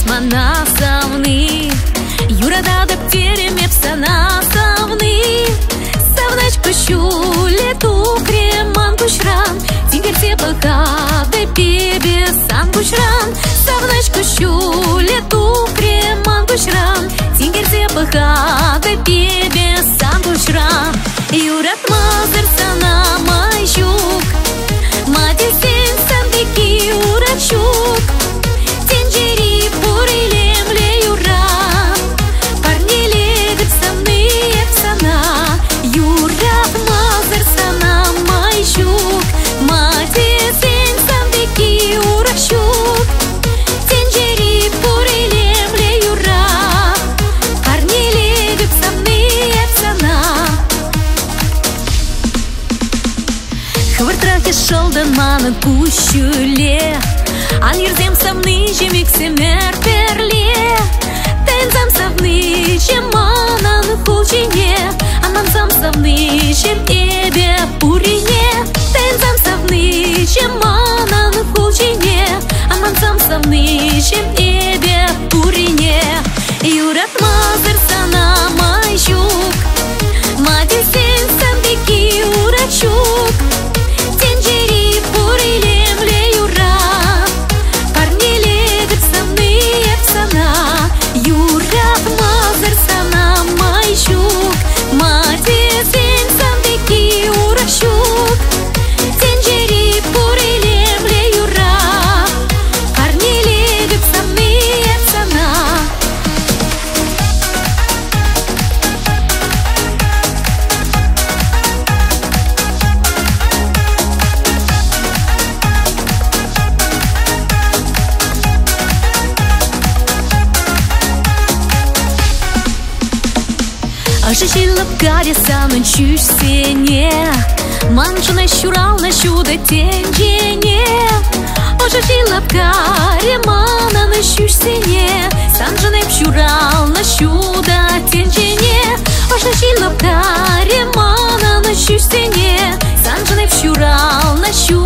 манасавны, юрада да птереме псанасавны. Савнач кущу лету креман кушран, тингерте паха да пебе сан кушран. Савнач кущу лету креман кушран, тингерте паха да пебе сан кушран. Юрат мазер сана майшук, мадисен сандыки урачук. Тенджери пурилем ле юра, парни легат самны эпсана. Юрат мазер сана майшук, мадисен сандыки урачук. Тенджери пурилем ле юра, парни легат самны эпсана. Хвартрахи шолдан манат кущуле, ал ерзем самны жемик семер перле. Тензам самны жеманан хулчине, анансам самны жем эбе пурине. Тензам самны жеманан хулчине, анансам самны жем эбе пурине. Юрат мазер сана майшук, мадисен сандыки урачук. Тенджери пурилем ле юра, парни легат самны эпсана. Юрат мазер сана майшук, мадисен сандыки урачук. Тенджери пурилем ле юра, парни легат самны эпсана. Ашишилап гаре санын чүшсене, манчына щурал на щуда тенджене. Ашишилап гаре мананы чүшсене, санжынеп щурал на щуда тенджене. Ашишилап гаре мананы чүшсене, санжынеп щурал на щуда